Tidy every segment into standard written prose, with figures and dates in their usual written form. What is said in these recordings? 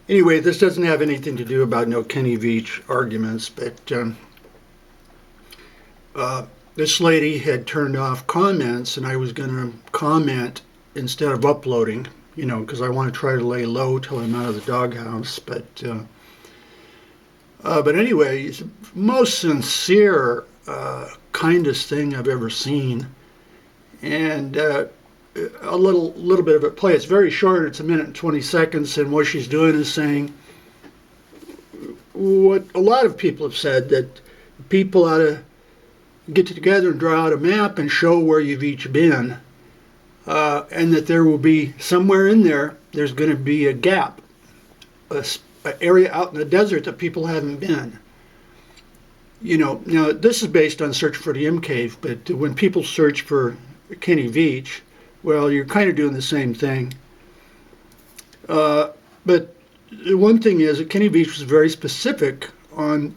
Anyway, this doesn't have anything to do about no Kenny Veach arguments, but this lady had turned off comments, and I was going to comment instead of uploading, because I want to try to lay low till I'm out of the doghouse. But anyway, it's the most sincere, kindest thing I've ever seen, and a little bit of it play. It's very short. It's 1 minute and 20 seconds, and what she's doing is saying what a lot of people have said, that people ought to get together and draw out a map and show where you've each been, and that there will be somewhere in there. There's going to be a gap, an area out in the desert that people haven't been. Now this is based on Search for the M Cave, but when people search for Kenny Veach, well, you're kind of doing the same thing. But the one thing is that Kenny Veach was very specific on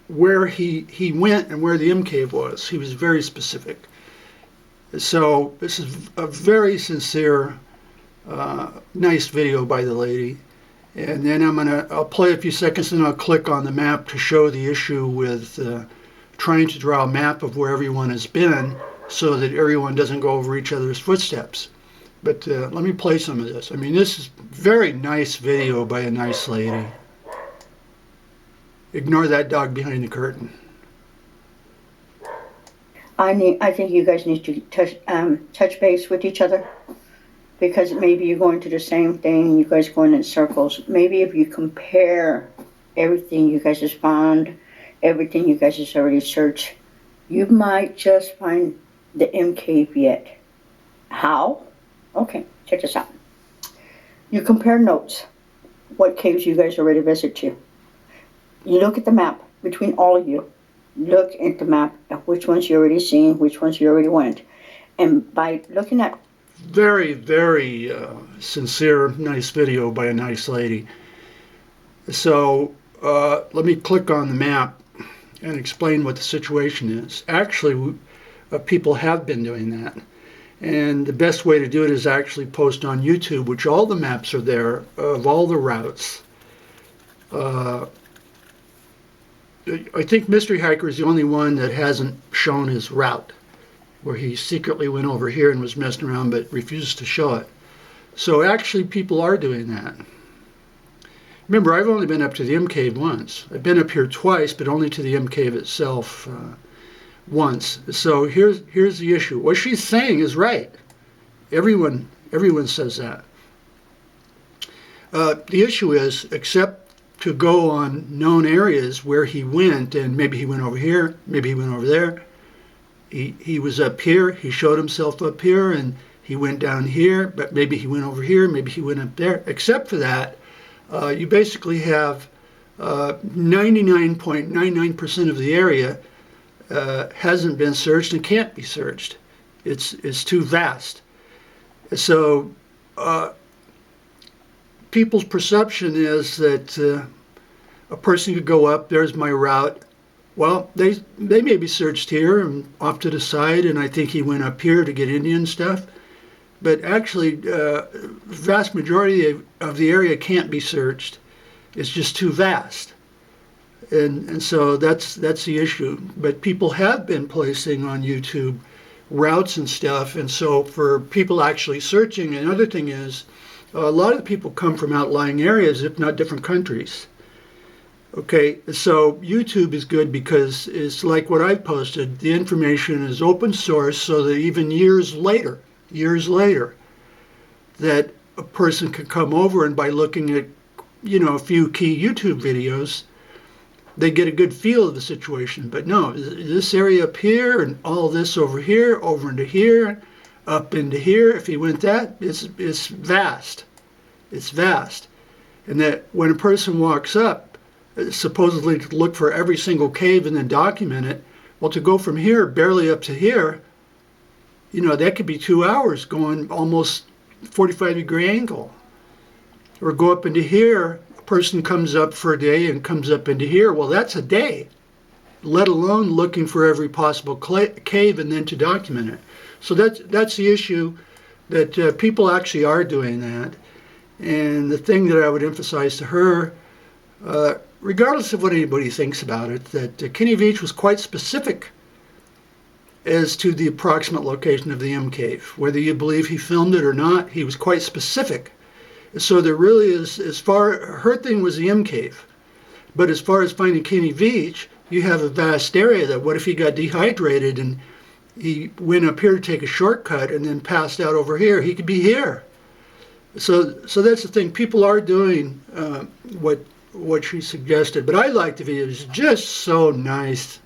where he went and where the M Cave was. He was very specific. So this is a very sincere, nice video by the lady. And then I'll play a few seconds and I'll click on the map to show the issue with trying to draw a map of where everyone has been so that everyone doesn't go over each other's footsteps. But let me play some of this. I mean, this is a very nice video by a nice lady. Ignore that dog behind the curtain. I think you guys need to touch base with each other, because maybe you're going to the same thing, you guys going in circles. Maybe if you compare everything you guys have found, everything you guys have already searched, you might just find the M Cave yet. How? Okay, check this out. You compare notes, what caves you guys already visited to. You look at the map between all of you. Look at the map of which ones you already seen, which ones you already went. And by looking at... Very, very sincere, nice video by a nice lady. So let me click on the map and explain what the situation is. Actually, people have been doing that. And the best way to do it is actually post on YouTube, which all the maps are there of all the routes. I think Mystery Hiker is the only one that hasn't shown his route, where he secretly went over here and was messing around but refused to show it. So actually people are doing that. Remember, I've only been up to the M Cave once. I've been up here twice, but only to the M Cave itself once. So here's the issue. What she's saying is right. Everyone says that. The issue is, except to go on known areas where he went, and maybe he went over here, maybe he went over there. He was up here, he showed himself up here, and he went down here, but maybe he went over here, maybe he went up there. Except for that, you basically have 99.99% of the area hasn't been searched and can't be searched. It's too vast. So people's perception is that a person could go up, there's my route. Well, they may be searched here and off to the side, and I think he went up here to get Indian stuff. But actually, vast majority of the area can't be searched. It's just too vast. And so that's the issue. But people have been placing on YouTube routes and stuff, and so for people actually searching, another thing is, a lot of the people come from outlying areas, if not different countries. Okay, so YouTube is good because it's like what I've posted. The information is open source, so that even years later, that a person can come over and by looking at, a few key YouTube videos, they get a good feel of the situation. But no, this area up here and all this over here, over into here, up into here, if he went that, it's vast. It's vast. And that when a person walks up, supposedly to look for every single cave and then document it, well, to go from here barely up to here, that could be 2 hours going almost 45-degree angle. Or go up into here, a person comes up for a day and comes up into here, well, that's a day, let alone looking for every possible cave and then to document it. So that's the issue, that people actually are doing that. And the thing that I would emphasize to her, regardless of what anybody thinks about it, that Kenny Veach was quite specific as to the approximate location of the M cave. Whether you believe he filmed it or not, he was quite specific. So there really is, her thing was the M cave. But as far as finding Kenny Veach, you have a vast area that what if he got dehydrated and he went up here to take a shortcut and then passed out over here? He could be here. So that's the thing. People are doing what she suggested. But I like the video. It's just so nice.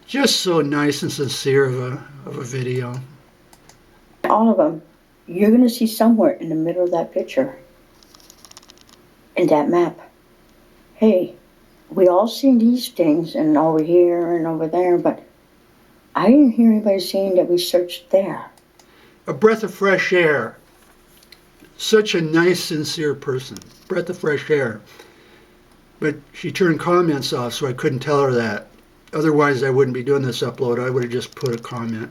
Just so nice and sincere of a video. All of them. You're going to see somewhere in the middle of that picture, in that map, hey, we all see these things and over here and over there, but I didn't hear anybody saying that we searched there. A breath of fresh air. Such a nice, sincere person. Breath of fresh air. But she turned comments off, so I couldn't tell her that. Otherwise, I wouldn't be doing this upload. I would have just put a comment.